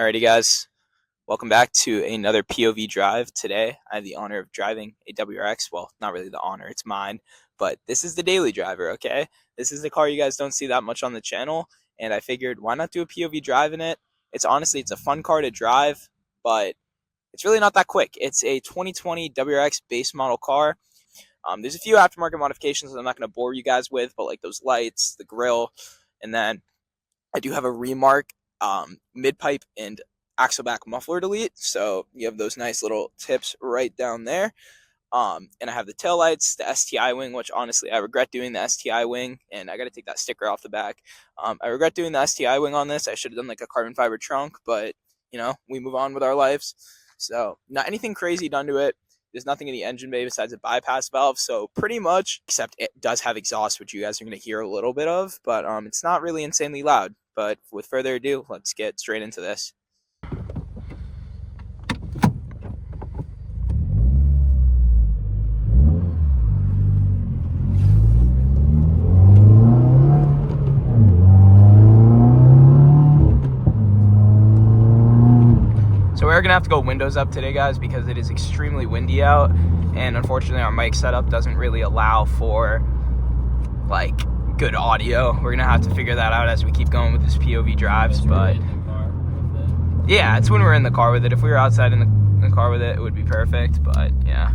Alrighty guys, welcome back to another POV drive. Today I have the honor of driving a WRX. Well, not really the honor, it's mine, but this is the daily driver, okay? This is the car you guys don't see that much on the channel, and I figured why not do a POV drive in it? It's a fun car to drive, but it's really not that quick. It's a 2020 WRX base model car. There's a few aftermarket modifications that I'm not going to bore you guys with, but like those lights, the grille, and then I do have a Remark mid-pipe and axle back muffler delete, so you have those nice little tips right down there. And I have the taillights, the STI wing, which honestly I regret doing the STI wing, and I got to take that sticker off the back. I regret doing the STI wing on this. I should have done like a carbon fiber trunk, but you know, we move on with our lives. So not anything crazy done to it. There's nothing in the engine bay besides a bypass valve, so pretty much, except it does have exhaust, which you guys are going to hear a little bit of, but it's not really insanely loud. But with further ado, let's get straight into this. So we're gonna have to go windows up today, guys, because it is extremely windy out, and unfortunately our mic setup doesn't really allow for like good audio. We're gonna have to figure that out as we keep going with this POV drives. But yeah, it's when we're in the car with it. If we were outside in the car with it, it would be perfect. But yeah.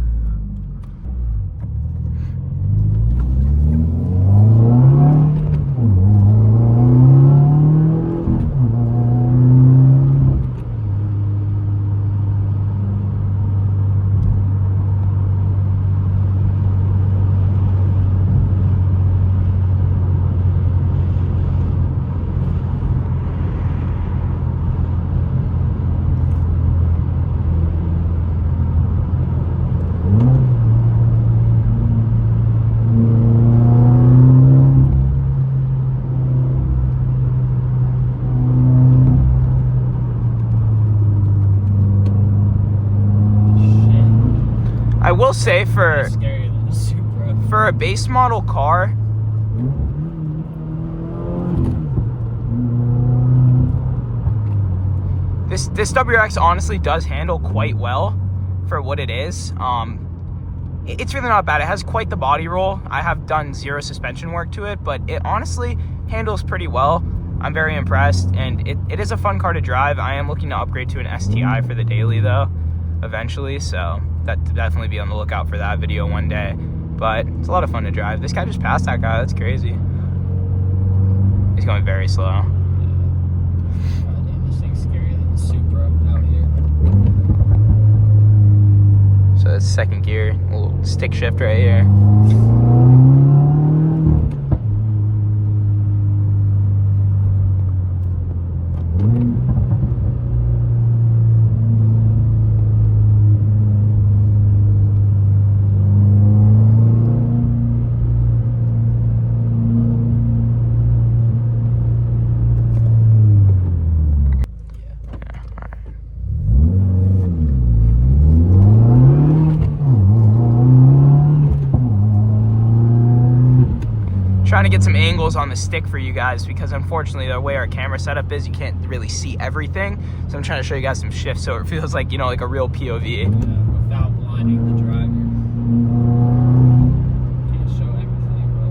I will say for a base model car, this WRX honestly does handle quite well for what it is. It's really not bad. It has quite the body roll. I have done zero suspension work to it, but it honestly handles pretty well. I'm very impressed, and it is a fun car to drive. I am looking to upgrade to an STI for the daily though, eventually, so that definitely be on the lookout for that video one day. But it's a lot of fun to drive. This guy just passed that guy. That's crazy. He's going very slow. Yeah. God damn, this thing's scarier than the Supra out here. So it's second gear, a little stick shift right here. Trying to get some angles on the stick for you guys, because unfortunately the way our camera setup is, you can't really see everything. So I'm trying to show you guys some shifts so it feels like, you know, like a real POV. Yeah, without blinding the driver. Can't show everything, bro.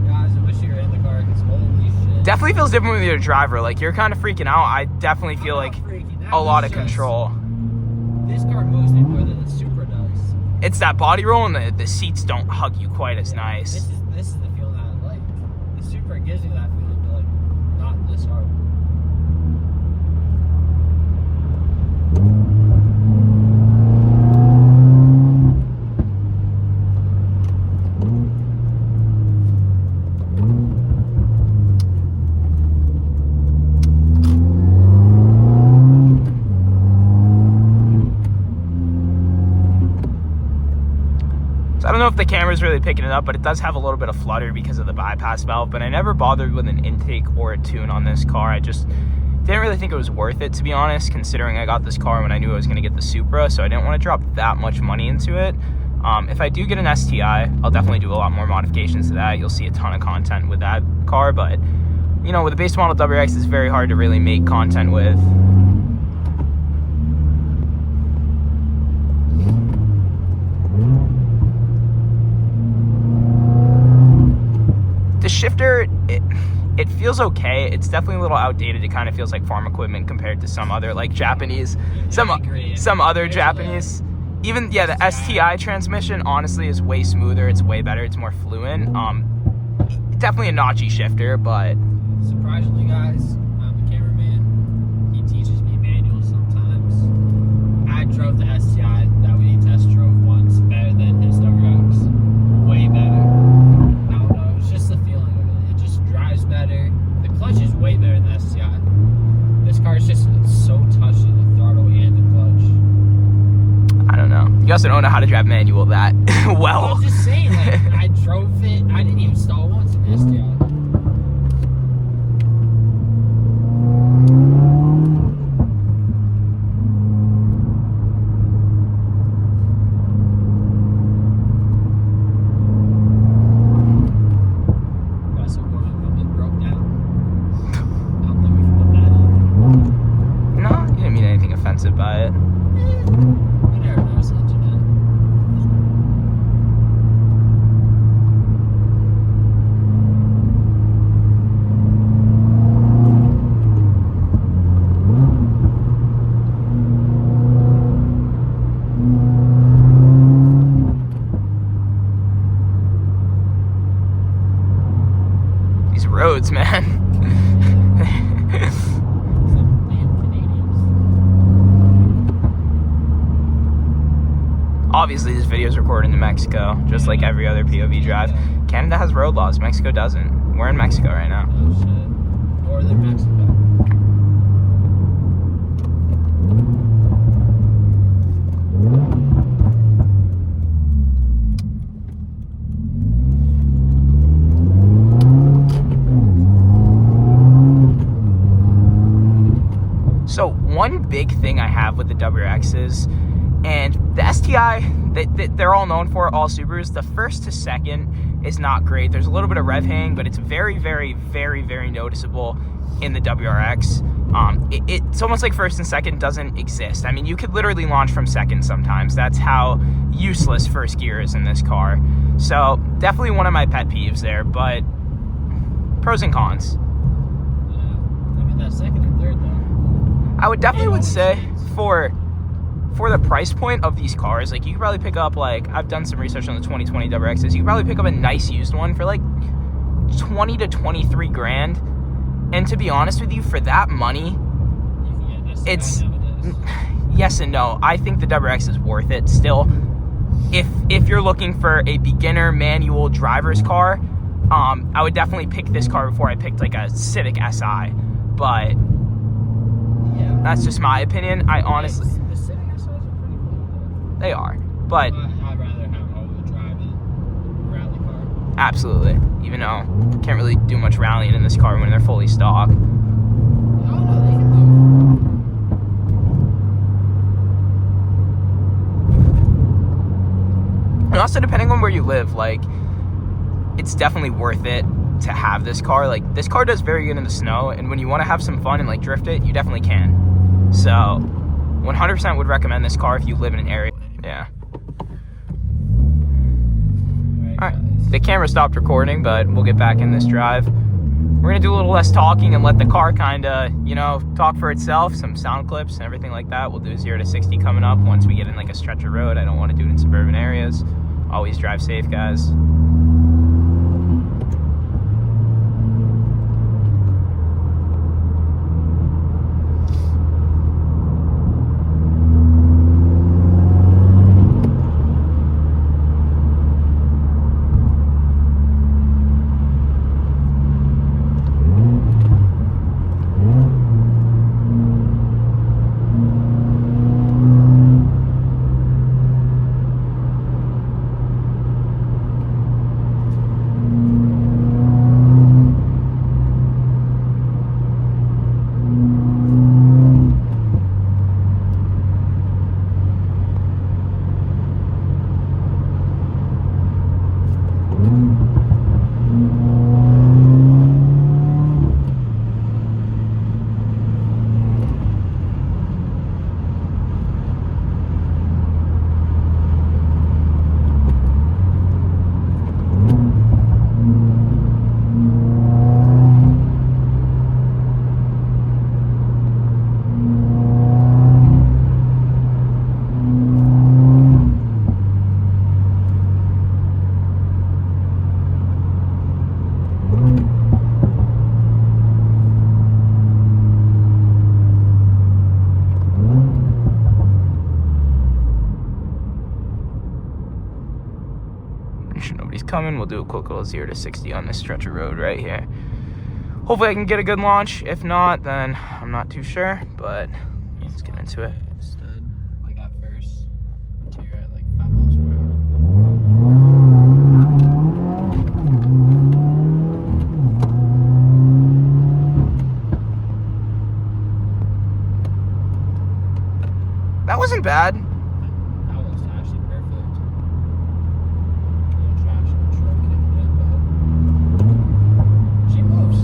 Shit. Guys, I wish you were in the car, because holy shit. Definitely feels different when you're a driver. Like, you're kind of freaking out. I definitely feel like a lot of control. This car moves me more than the Supra does. It's that body roll, and the seats don't hug you quite as nice. This is the feeling that I like. The Supra gives you that feeling, but like not this hard. So I don't know if the camera's really picking it up, but it does have a little bit of flutter because of the bypass valve. But I never bothered with an intake or a tune on this car. I just didn't really think it was worth it, to be honest, considering I got this car when I knew I was going to get the Supra, so I didn't want to drop that much money into it. If I do get an STI, I'll definitely do a lot more modifications to that. You'll see a ton of content with that car, but you know, with a base model WRX, it's very hard to really make content with. The shifter, it feels okay. It's definitely a little outdated. It kind of feels like farm equipment compared to some other like Japanese, some other Japanese. Even yeah, the STI transmission honestly is way smoother. It's way better. It's more fluent. Definitely a notchy shifter, but surprisingly, guys, I'm a cameraman. He teaches me manual sometimes. I drove the STI that we test drove once better than his WRX. Way better. I don't know. It's just the feeling of it. It just drives better. The clutch is way better than the STI. This car is just so touchy, the throttle and the clutch. I don't know. You also don't know how to drive manual that well. I'm just saying, like, I drove it. I didn't even stall once in the STI. By it. These roads, man. Obviously, this video is recorded in Mexico, just like every other POV drive. Canada has road laws. Mexico doesn't. We're in Mexico right now. Oh, shit. Northern Mexico. So, one big thing I have with the WRXs, and the STI, they're all known for, all Subarus, the first to second is not great. There's a little bit of rev hang, but it's very, very, very, very noticeable in the WRX. It's almost like first and second doesn't exist. I mean, you could literally launch from second sometimes. That's how useless first gear is in this car. So, definitely one of my pet peeves there, but pros and cons. Yeah. I mean, that second and third, though. I would definitely say for the price point of these cars, like you could probably pick up, like I've done some research on the 2020 WRXs, you could probably pick up a nice used one for like 20 to 23 grand. And to be honest with you, for that money, it's yes and no. I think the WRX is worth it still. If you're looking for a beginner manual driver's car, I would definitely pick this car before I picked like a Civic Si. But yeah, that's just my opinion. I honestly, the Civic SIs are pretty cool. They are, but I'd rather have all-wheel drive than a rally car. Absolutely. Even though can't really do much rallying in this car when they're fully stock. Oh no, they can move. And also, depending on where you live, like it's definitely worth it to have this car. Like this car does very good in the snow, and when you want to have some fun and like drift it, you definitely can. So 100% would recommend this car if you live in an area. Yeah. Alright, the camera stopped recording, but we'll get back in this drive. We're going to do a little less talking and let the car kind of, you know, talk for itself, some sound clips and everything like that. We'll do 0 to 60 coming up once we get in like a stretch of road. I don't want to do it in suburban areas. Always drive safe, guys. coming. We'll do a quick little 0 to 60 on this stretch of road right here. Hopefully I can get a good launch. If not, then I'm not too sure, but let's get into it. Stud. I got first. Until you're at like 5 miles per hour. That wasn't bad. That was actually perfect. A little trash in the truck kicking in, but she moves.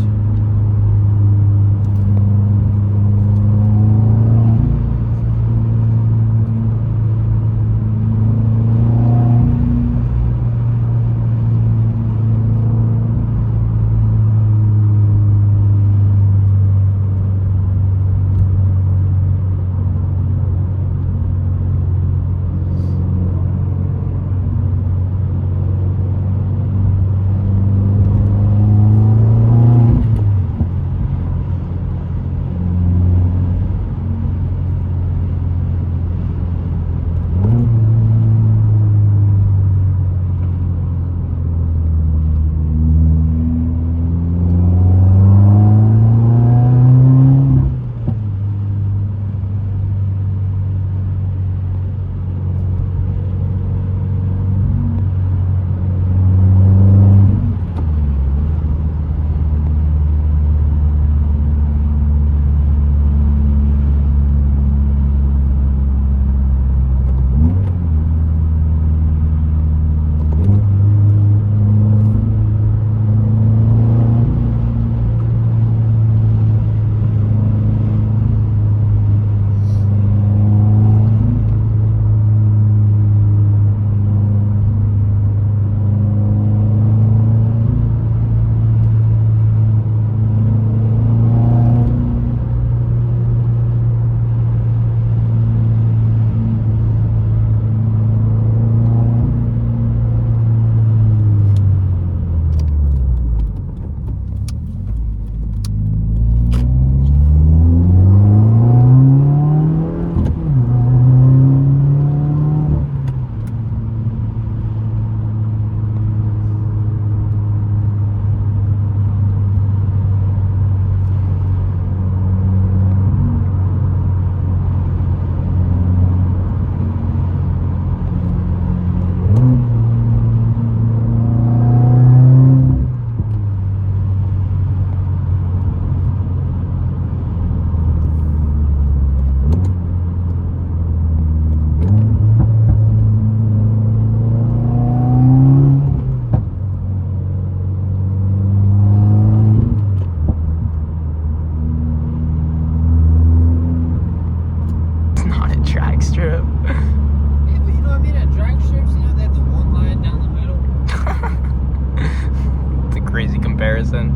comparison.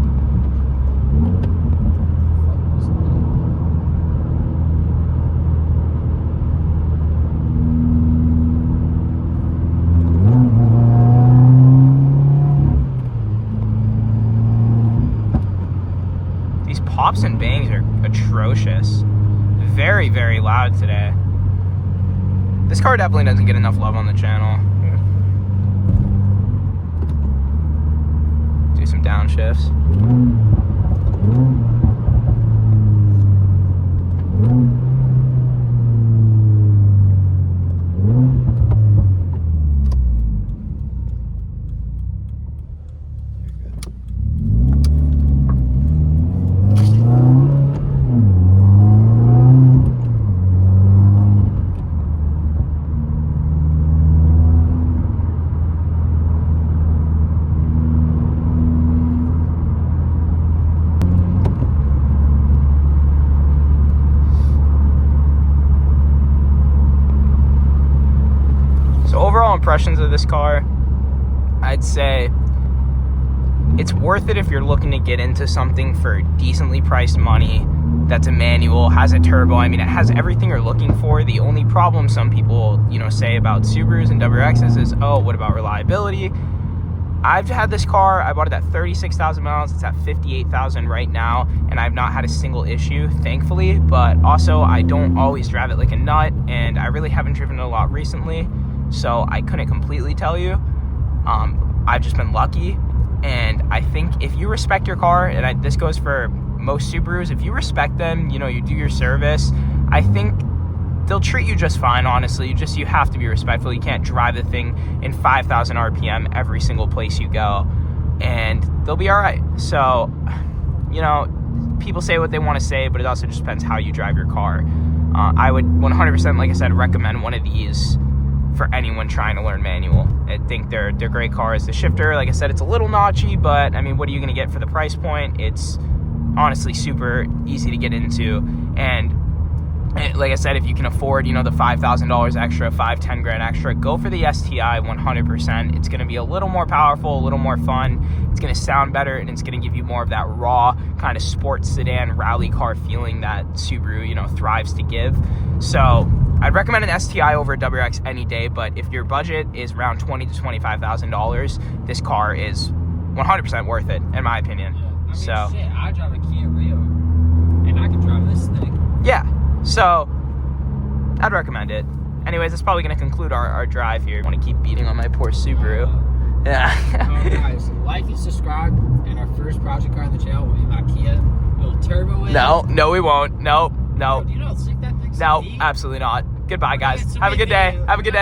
These pops and bangs are atrocious. Very, very loud today. This car definitely doesn't get enough love on the channel. Do some downshifts. Impressions of this car, I'd say it's worth it if you're looking to get into something for decently priced money that's a manual, has a turbo. I mean, it has everything you're looking for. The only problem some people, say about Subarus and WRXs is, oh, what about reliability? I've had this car, I bought it at 36,000 miles, it's at 58,000 right now, and I've not had a single issue, thankfully, but also I don't always drive it like a nut, and I really haven't driven it a lot recently, so I couldn't completely tell you. I've just been lucky. And I think if you respect your car, and this goes for most Subarus, if you respect them, you know, you do your service, I think they'll treat you just fine, honestly. You have to be respectful. You can't drive the thing in 5,000 RPM every single place you go, and they'll be all right. So, you know, people say what they want to say, but it also just depends how you drive your car. I would 100%, like I said, recommend one of these for anyone trying to learn manual. I think they're great cars. The shifter, like I said, it's a little notchy, but I mean, what are you going to get for the price point? It's honestly super easy to get into. And like I said, if you can afford, you know, the $5,000 extra, $10 grand extra, go for the STI 100%. It's going to be a little more powerful, a little more fun. It's going to sound better, and it's going to give you more of that raw kind of sports sedan rally car feeling that Subaru, you know, thrives to give. So I'd recommend an STI over a WRX any day, but if your budget is around $20,000 to $25,000, this car is 100% worth it, in my opinion. Yeah. I mean, so shit, I drive a Kia Rio, and I can drive this thing. yeah. So, I'd recommend it. Anyways, that's probably going to conclude our drive here. I want to keep beating on my poor Subaru. Yeah. Guys, like and subscribe, and our first project car on the channel will be my Kia. Little turbo in. No, we won't. No. Bro, do you know how sick that thing's No, gonna be? absolutely not. Goodbye, guys. Have a good day. Have a good day.